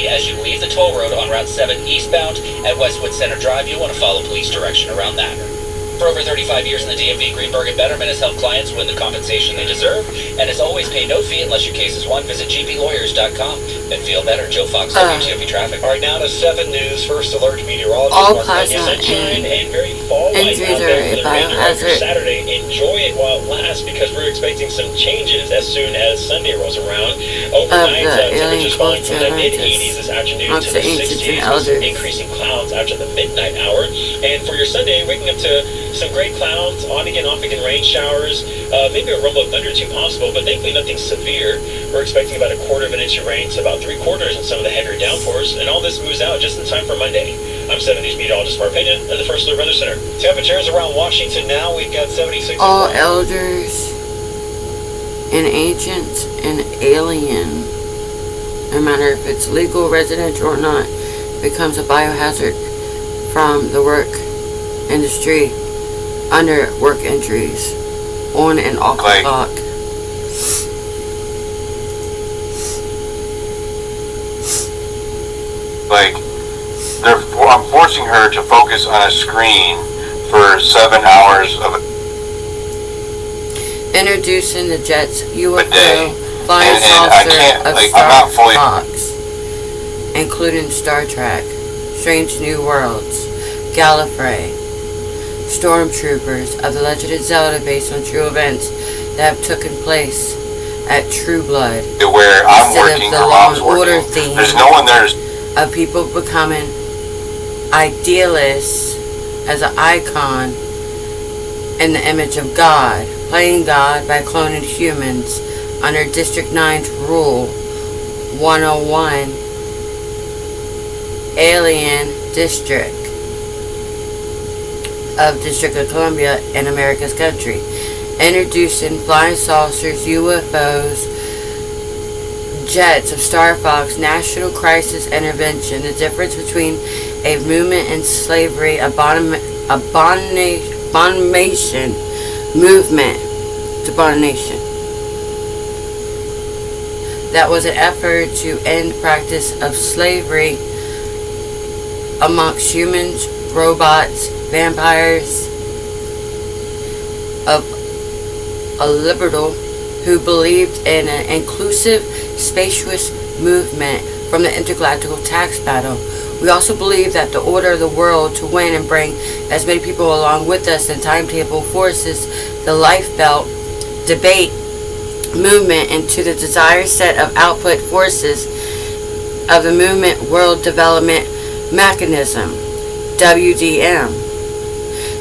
As you leave the toll road on Route 7 eastbound at Westwood Center Drive, you'll want to follow police direction around that. For over 35 years in the DMV, Greenberg & Betterman has helped clients win the compensation they deserve and has always paid no fee unless your case is won. Visit gplawyers.com and feel better. Joe Fox, WTOP Traffic. All right, now to 7 News. First alert meteorologist all Mark plasma sunshine and very fall-like out there for the remainder of your Saturday. Enjoy it while it lasts because we're expecting some changes as soon as Sunday rolls around. Overnight, temperatures falling from the mid-80s this afternoon to the 60s, with increasing clouds after the midnight hour. And for your Sunday, waking up to some gray clouds, on again, off again rain showers, maybe a rumble of thunder too possible, but thankfully nothing severe. We're expecting about 1/4 inch of rain to about 3/4 in some of the heavier downpours, and all this moves out just in time for Monday. I'm 7 News meteorologist Arthapedia at the First Alert Weather Center. Temperatures around Washington now, we've got 76. All elders and ancients and alien, no matter if it's legal, residential or not, becomes a biohazard from the work industry under work injuries on and off the clock. I'm forcing her to focus on a screen for 7 hours of introducing the Jets UFO flying saucer of Star Fox, including Star Trek, Strange New Worlds, Gallafrey, stormtroopers of the Legend of Zelda based on true events that have taken place at True Blood. Where I'm working, the her Law mom's and Order working. theme There's no one there. Of people becoming idealists as an icon in the image of God, playing God by cloning humans under District 9's Rule 101 Alien District of District of Columbia in America's country. Introducing flying saucers, UFOs, jets of Star Fox, National Crisis Intervention. The difference between a movement and slavery, abomination movement, abomination. That was an effort to end practice of slavery amongst humans, robots, vampires, of a liberal who believed in an inclusive, spacious movement from the intergalactic tax battle. We also believe that the order of the world to win and bring as many people along with us in timetable forces the Lifebelt Debate movement into the desired set of output forces of the movement World Development Mechanism, WDM.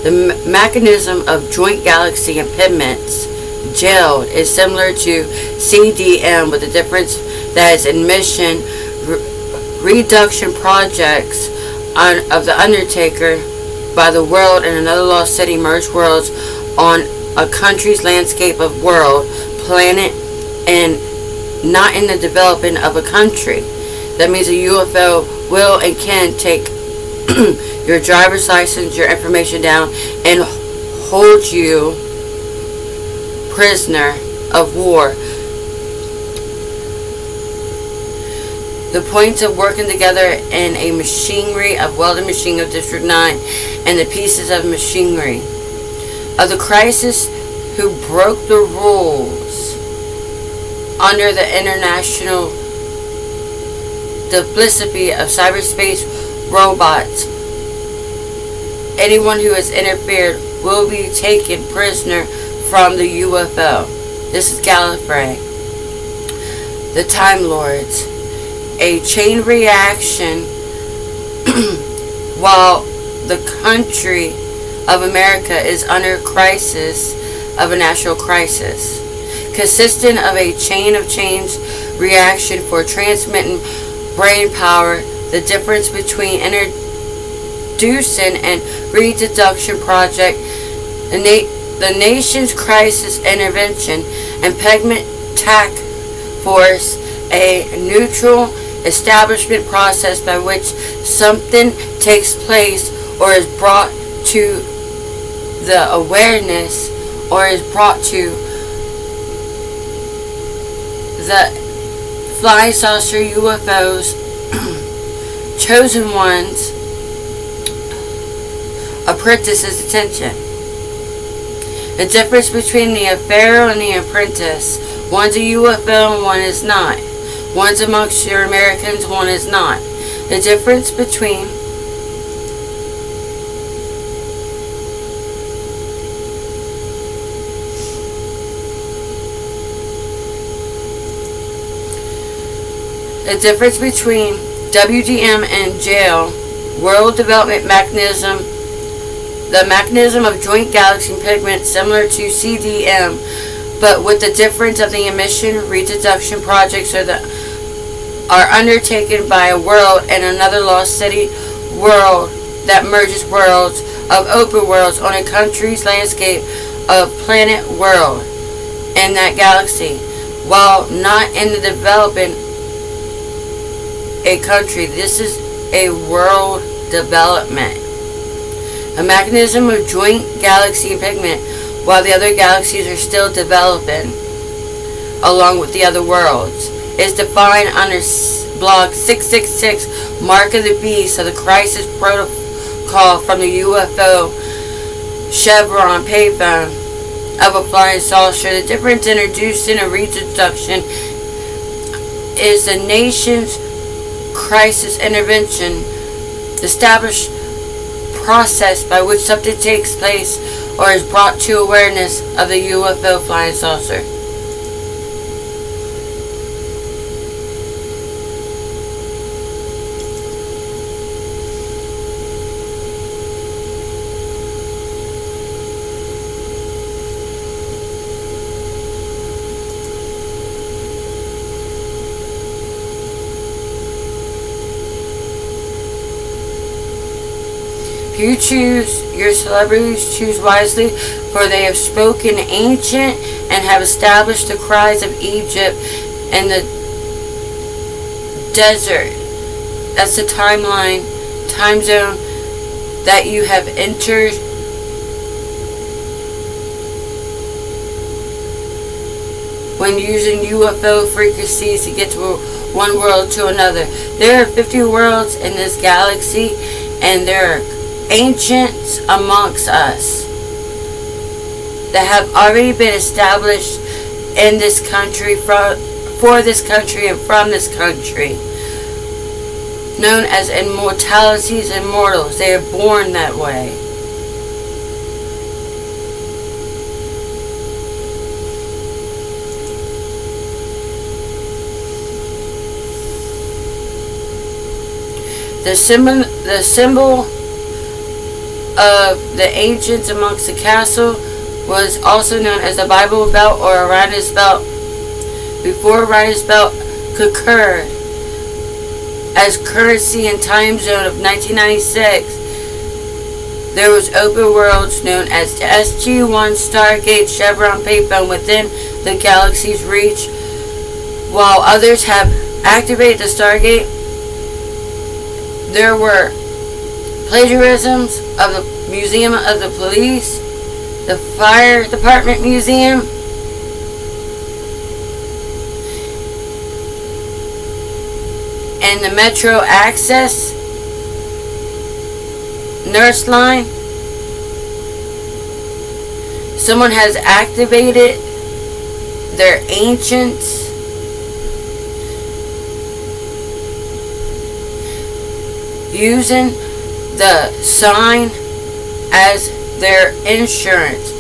The mechanism of joint galaxy impediments, gelled, is similar to CDM with the difference that is emission reduction projects of the undertaker by the world and another lost city merged worlds on a country's landscape of world, planet, and not in the development of a country. That means a UFO will and can take your driver's license, your information down, and hold you prisoner of war. The points of working together in a machinery of welding machine of District 9 and the pieces of machinery of the crisis who broke the rules under the international duplicity of cyberspace robots. Anyone who has interfered will be taken prisoner from the UFO. This is Gallafrey. The Time Lords. A chain reaction while the country of America is under crisis of a national crisis, consisting of a chain of chains reaction for transmitting brain power. The difference between introducing and rededuction project, the Nation's Crisis Intervention, and Pegment Tack Force, a neutral establishment process by which something takes place or is brought to the awareness or is brought to the flying saucer UFOs chosen one's apprentice's attention. The difference between the pharaoh and the apprentice. One's a UFO and one is not. One's amongst your Americans, one is not. The difference between WDM and jail, World Development Mechanism, the mechanism of joint galaxy pigment similar to CDM, but with the difference of the emission reduction projects are undertaken by a world and another lost city world that merges worlds of open worlds on a country's landscape of planet world and that galaxy, while not in the developing a country. This is a world development. A mechanism of joint galaxy pigment while the other galaxies are still developing along with the other worlds is defined under blog 666 Mark of the Beast of the Crisis Protocol from the UFO chevron payphone of a flying saucer. The difference introduced in a reduction is the Nation Crises Intervention, established process by which something takes place or is brought to awareness of the UFO flying saucer. If you choose your celebrities, choose wisely, for they have spoken ancient and have established the cries of Egypt and the desert. That's the time zone that you have entered. When using UFO frequencies to get to one world to another. There are 50 worlds in this galaxy, and there are ancients amongst us that have already been established in this country, for this country and from this country, known as immortalities and mortals. They are born that way. The symbol of the ancients amongst the castle was also known as the Bible Belt or Uranus Belt. Before Uranus Belt could occur as currency and time zone of 1996, there was open worlds known as the SG-1 Stargate Chevron payphone within the galaxy's reach, while others have activated the Stargate. There were plagiarisms of the Museum of the Police, the Fire Department Museum, and the Metro Access Nurse Line. Someone has activated their ancients using the sign as their insurance.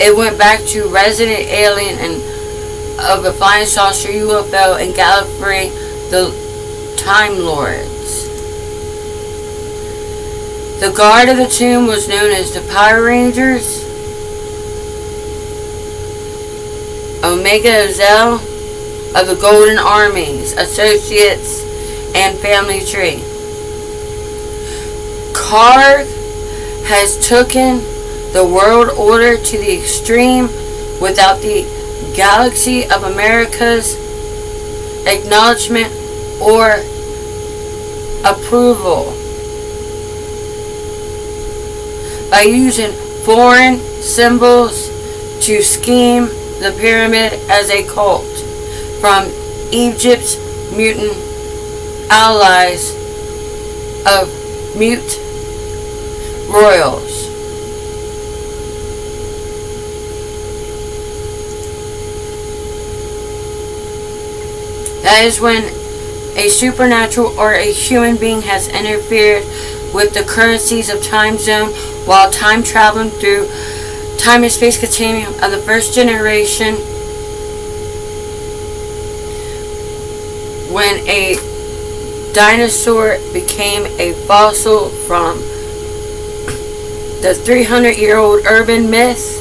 It went back to resident alien and of a flying saucer UFO and Gallafrey, the Time Lords. The guard of the tomb was known as the Power Rangers, Omega Zell of the Golden Armies, Associates, and Family Tree. Karg has taken the world order to the extreme without the Galaxy of America's acknowledgement or approval. By using foreign symbols to scheme the pyramid as a cult from Egypt's mutant allies of mute royals. That is when a supernatural or a human being has interfered with the currencies of time zone while time traveling through time and space continuum of the first generation, when a dinosaur became a fossil from the 300-year-old urban myth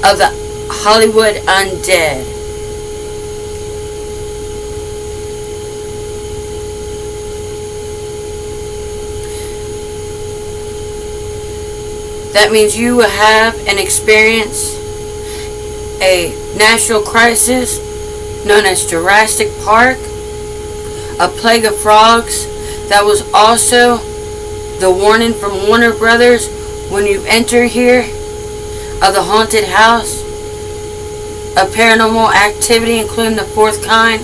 of the Hollywood undead. That means you will have and experience a national crisis known as Jurassic Park, a plague of frogs that was also the warning from Warner Brothers when you enter here of the haunted house, of paranormal activity including the fourth kind.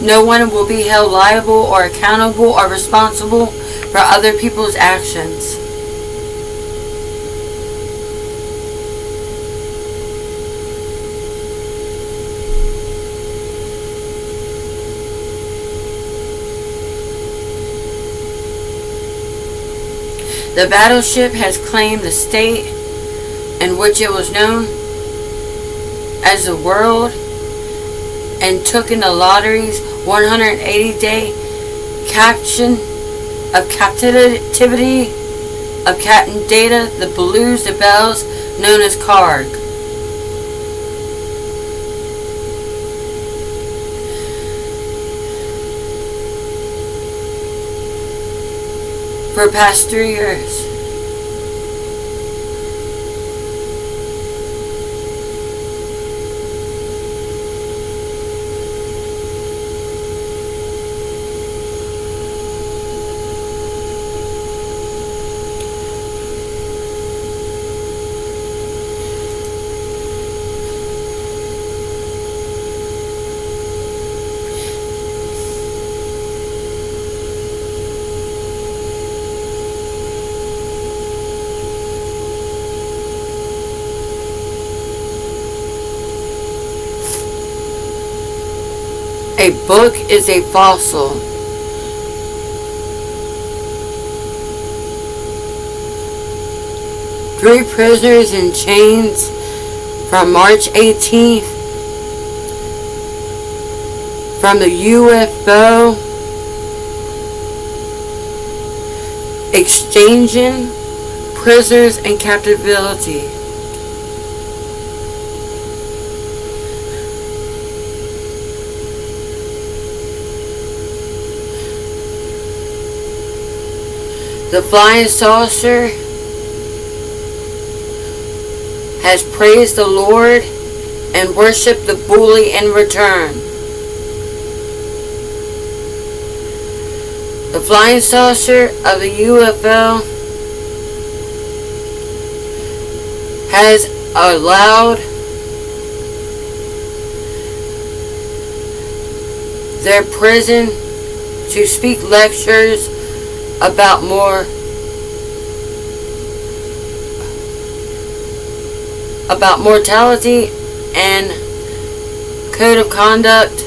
No one will be held liable or accountable or responsible for other people's actions. The battleship has claimed the state in which it was known as the world and took in the lottery's 180-day caption of captivity of Captain Data, the Blues, the Bells, known as Karg. For past 3 years. A book is a fossil. Three prisoners in chains from March 18th from the UFO exchanging prisoners and captivity. The flying saucer has praised the Lord and worshiped the bully in return. The flying saucer of the UFO has allowed their prison to speak lectures about mortality and code of conduct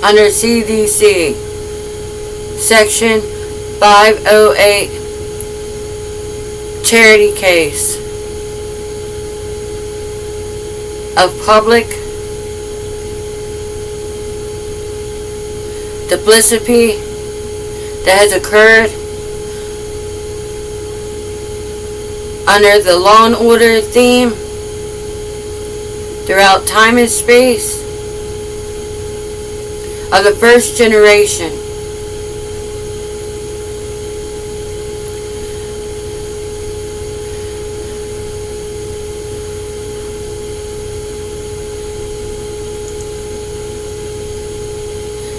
under CDC section 508 charity case of public duplicity that has occurred under the law and order theme throughout time and space of the first generation.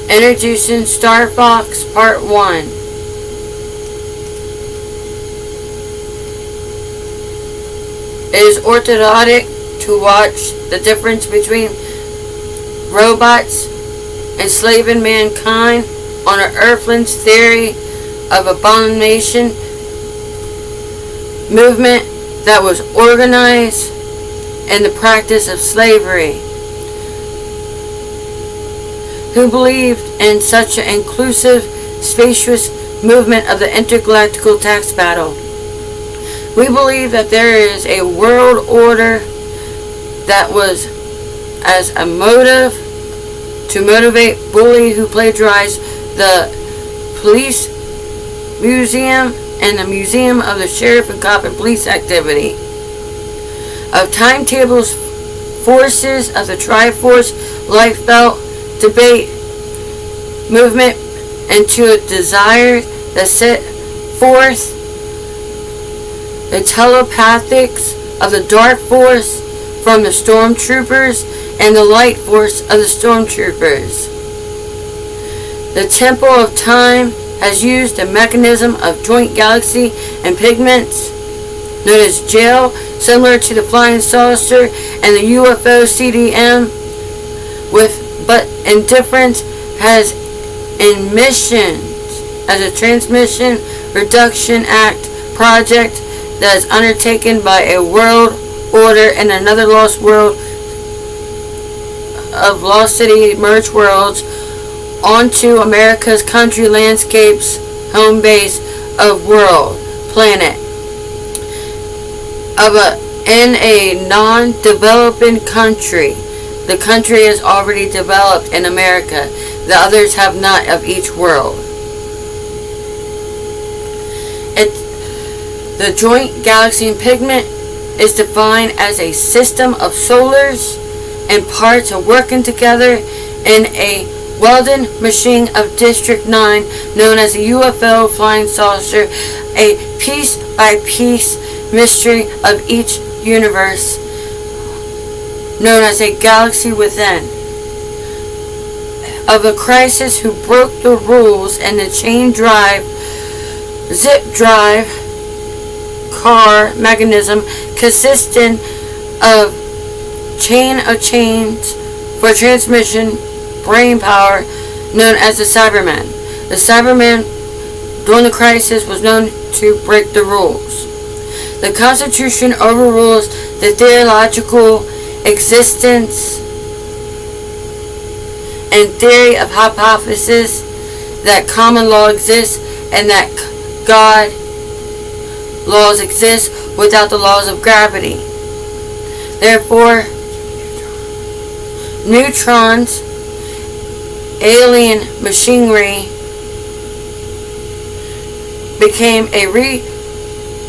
Introducing Star Fox Part 1. It is orthodox to watch the difference between robots enslaving mankind on an earthling's theory of abomination movement that was organized in the practice of slavery, who believed in such an inclusive, spacious movement of the intergalactical tax battle. We believe that there is a world order that was as a motive to motivate bully who plagiarized the police museum and the museum of the sheriff and cop and police activity, of timetables, forces of the Triforce Lifebelt Debate movement into a desire that set forth the telepathics of the dark force from the stormtroopers and the light force of the stormtroopers. The Temple of Time has used a mechanism of joint galaxy and pigments known as jail, similar to the flying saucer and the UFO CDM, but in difference has emissions as a transmission reduction act project that is undertaken by a world order and another lost world of Lost City merged worlds onto America's country landscapes home base of world planet in a non-developing country. The country is already developed in America. The others have not of each world. The joint galaxy and pigment is defined as a system of solars and parts are working together in a welding machine of District 9 known as a UFO flying saucer, a piece-by-piece mystery of each universe known as a galaxy within, of a crisis who broke the rules and the chain drive, zip drive car mechanism consisting of chains for transmission brain power known as the Cyberman. The Cyberman during the crisis was known to break the rules. The Constitution overrules the theological existence and theory of hypothesis that common law exists and that God laws exist without the laws of gravity. Therefore, neutrons, alien machinery became a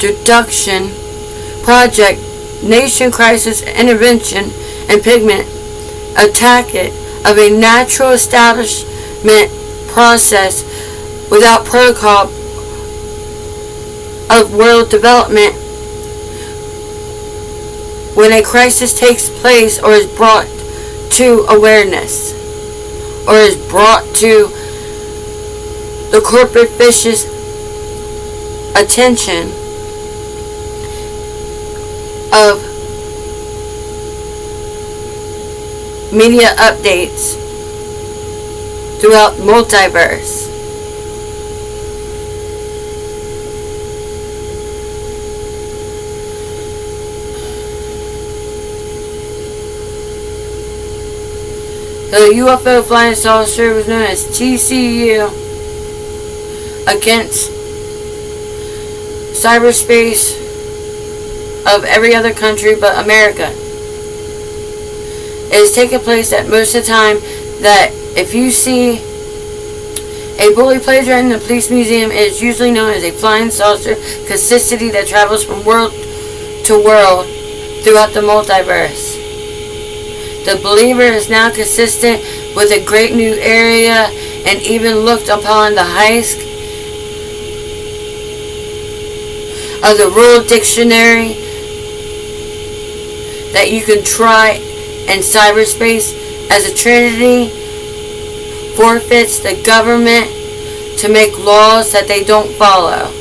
reduction project. Nation Crises Intervention and Pigment attack it of a natural establishment process without protocol of world development. When a crisis takes place or is brought to awareness or is brought to the corporate fish's attention of media updates throughout the multiverse. The UFO flying saucer was known as TCU against cyberspace of every other country but America. It is taking place at most of the time that if you see a bully plagiarizing in the police museum, it is usually known as a flying saucer consistency that travels from world to world throughout the multiverse. The believer is now consistent with a great new area and even looked upon the highest of the World Dictionary that you can try in cyberspace as a trinity forfeits the government to make laws that they don't follow.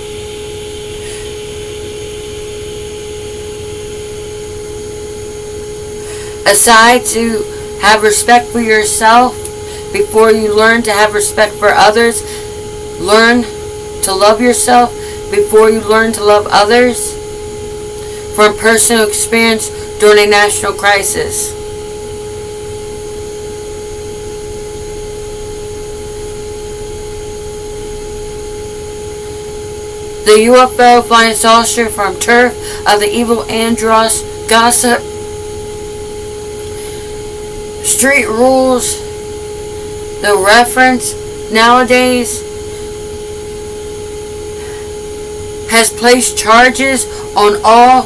Aside to have respect for yourself before you learn to have respect for others. Learn to love yourself before you learn to love others. From personal experience during a national crisis. The UFO flying saucer from turf of the evil Andros gossip. Street rules. The reference nowadays has placed charges on all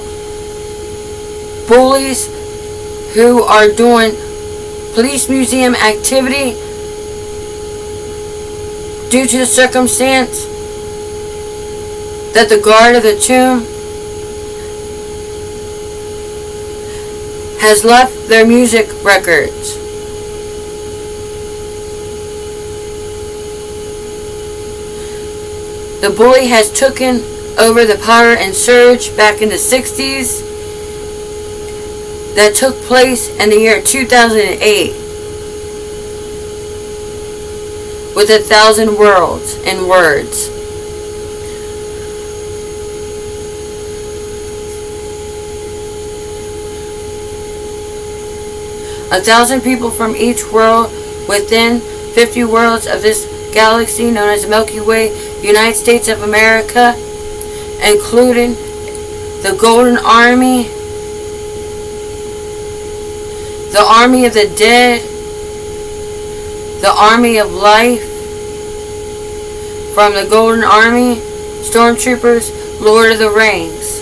bullies who are doing police museum activity due to the circumstance that the guard of the tomb has left their music records. The bully has taken over the power and surge back in the 60s that took place in the year 2008 with 1,000 worlds and words. A 1,000 people from each world within 50 worlds of this galaxy known as the Milky Way, United States of America, including the Golden Army, the Army of the Dead, the Army of Life, from the Golden Army, Stormtroopers, Lord of the Rings,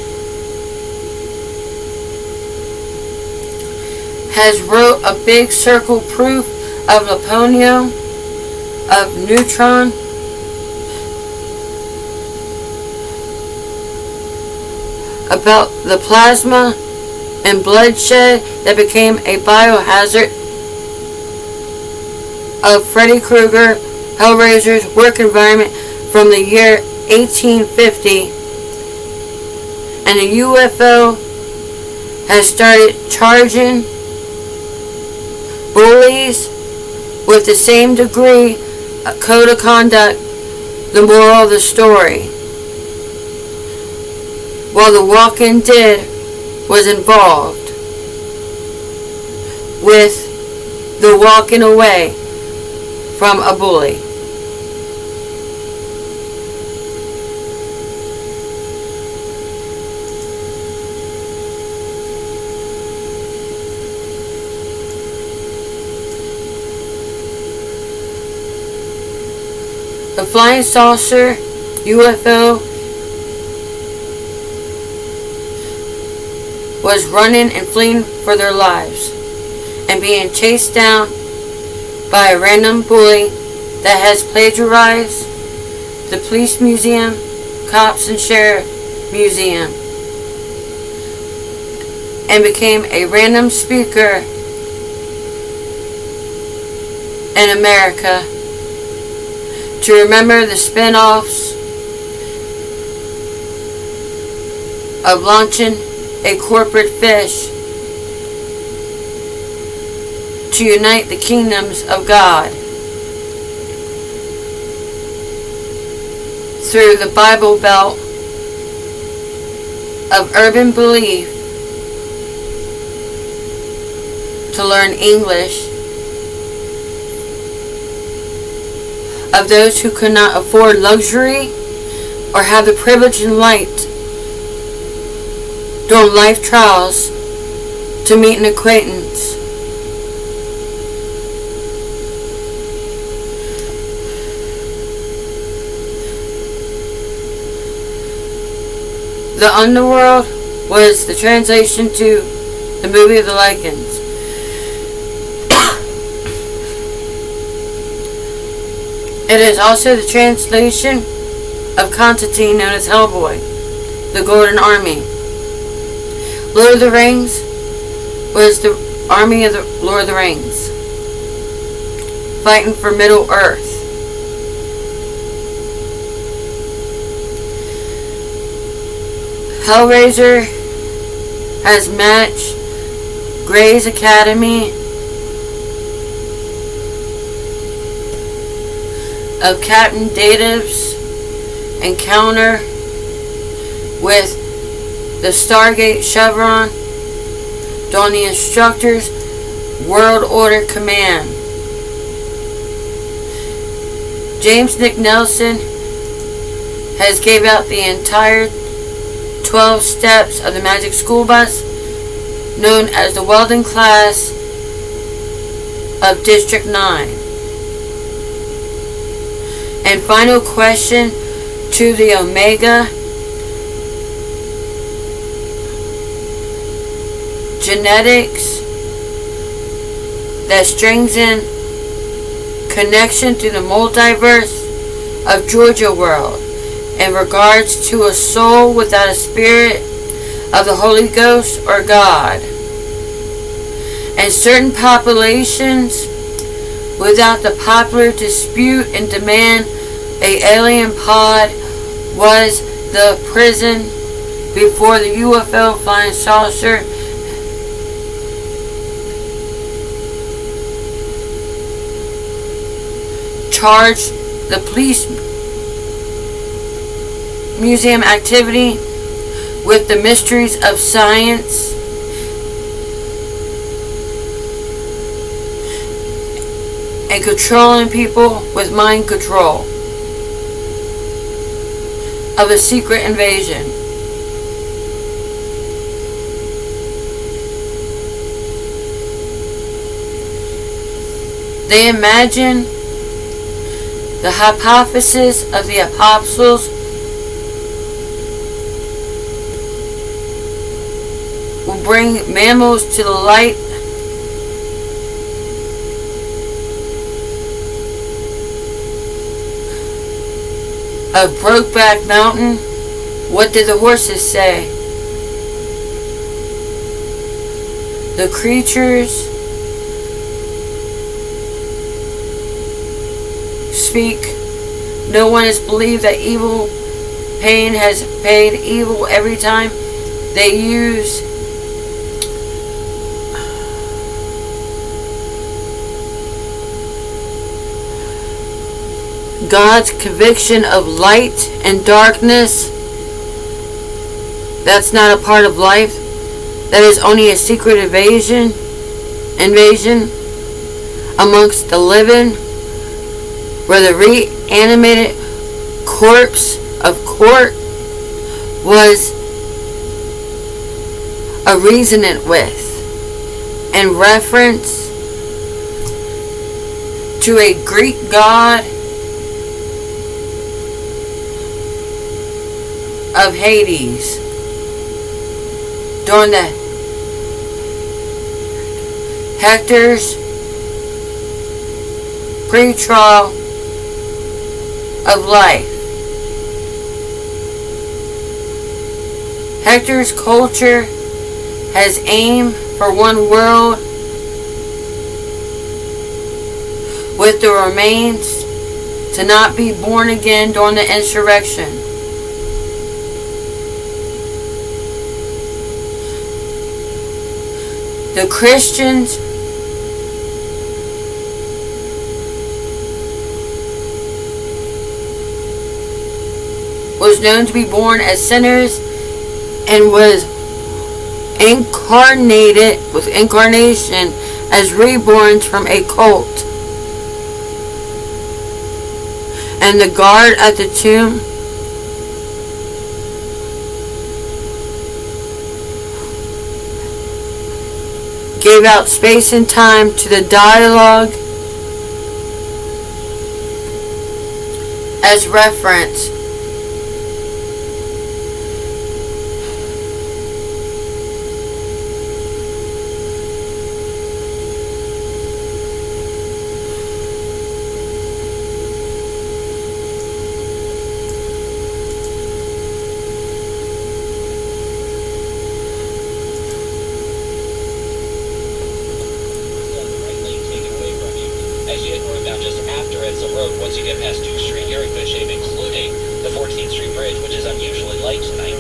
has wrote a big circle proof of Laponio, of neutron, about the plasma and bloodshed that became a biohazard of Freddy Krueger, Hellraiser's work environment from the year 1850. And the UFO has started charging bullies with the same degree of code of conduct, the moral of the story. While the Walking Dead was involved with the walking away from a bully. The flying saucer, UFO, was running and fleeing for their lives and being chased down by a random bully that has plagiarized the police museum, cops and sheriff museum, and became a random speaker in America to remember the spin-offs of launching a corporate fish to unite the kingdoms of God through the Bible Belt of urban belief to learn English of those who could not afford luxury or have the privilege and light during life trials to meet an acquaintance. The Underworld was the translation to the movie of the Lycans. It is also the translation of Constantine known as Hellboy, the Golden Army. Lord of the Rings was the army of the Lord of the Rings, fighting for Middle Earth. Hellraiser has matched Gray's Academy of Captain Data's encounter with the Stargate Chevron during the instructor's World Order Command. James Nick Nelson has gave out the entire 12 steps of the Magic School Bus, known as the Weldon class of District 9. And final question to the Omega genetics that strings in connection to the multiverse of Georgia World in regards to a soul without a spirit of the Holy Ghost or God, and certain populations without the popular dispute and demand a alien pod was the prison before the UFO flying saucer charged the police museum activity with the mysteries of science and controlling people with mind control of a secret invasion. They imagine the hypothesis of the apostles will bring mammals to the light of Brokeback Mountain. What did the horses say? The creatures speak. No one has believed that evil pain has paid evil every time they use God's conviction of light and darkness. That's not a part of life. That is only a secret invasion amongst the living, where the reanimated corpse of court was a reasoning with in reference to a Greek god of Hades during the Hector's pre-trial of life. Hector's culture has aimed for one world with the remains to not be born again during the insurrection. The Christians was known to be born as sinners and was incarnated with incarnation as reborns from a cult. And the guard at the tomb gave out space and time to the dialogue as reference. Once you get past 2nd Street, you're in good shape, including the 14th Street Bridge, which is unusually light tonight.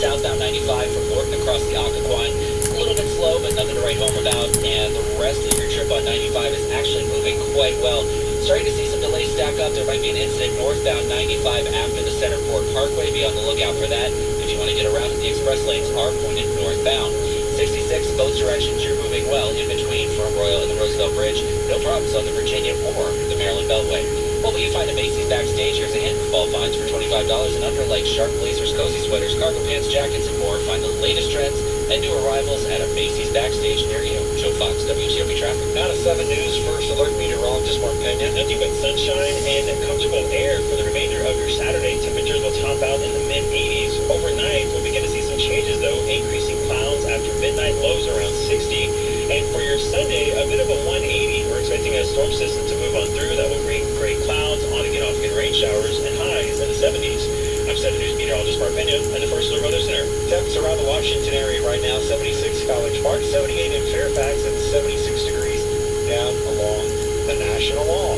Southbound 95 from Norton across the Occoquan, a little little bit slow, but nothing to write home about. And the rest of your trip on 95 is actually moving quite well. Starting to see some delays stack up. There might be an incident northbound 95 after the Centerport Parkway. Be on the lookout for that. If you want to get around it, the express lanes are pointed northbound. 66, both directions, you're moving well in between Front Royal and the Roosevelt Bridge. No problems on the Virginia or the Maryland Beltway. What will you find at Macy's Backstage? Here's a hint. Fall finds for $25 and under, like sharp blazers, cozy sweaters, cargo pants, jackets, and more. Find the latest trends and new arrivals at a Macy's Backstage near you. Joe Fox, WTOP Traffic. Now to 7 News. First alert meteorologist Mark Pena. Nothing but sunshine and comfortable air for the remainder of your Saturday. Temperatures will top out in the mid-80s. Overnight, we'll begin to see some changes, though. Increasing clouds after midnight, lows around 60. And for your Sunday, a bit of a 180. We're expecting a storm system to move on through that will bring gray clouds, on-again, off-again rain showers, and highs in the 70s. I'm 7 News meteorologist Mark Pena and the First Alert Weather Center. Temps around the Washington area right now, 76 College Park, 78 in Fairfax, and 76 degrees down along the National Mall.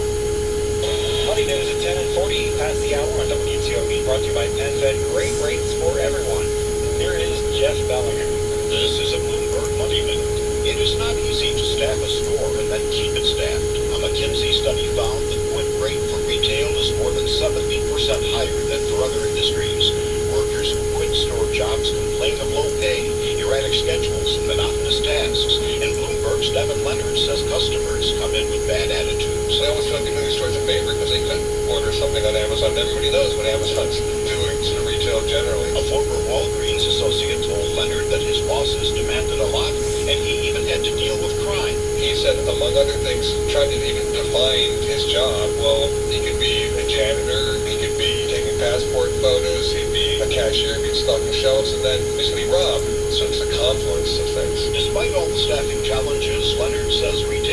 Money News at 10 and 40 past the hour on WTOP, brought to you by PenFed. Great rates for everyone. Here is Jeff Bellinger. This is a Bloomberg Money Minute. It is not easy to staff a store and then keep it staffed. A McKinsey study found the quit rate for retail is more than 70% higher than for other industries. Workers who quit store jobs complain of low pay, erratic schedules, and monotonous tasks. And Bloomberg's Devin Leonard says customers come in with bad attitudes. They almost feel like they're doing the stores a favor because they could order something on Amazon. Everybody knows what Amazon's doing to retail generally. A former Walgreens associate told Leonard that his bosses demanded a lot, and he even had to deal with crime. He said, among other things, trying to even define his job. Well, he could be a janitor, he could be taking passport photos, he'd be a cashier, he'd be stocking shelves, and then basically robbed. So it's a confluence of things. Despite all the staffing challenges, Leonard says retail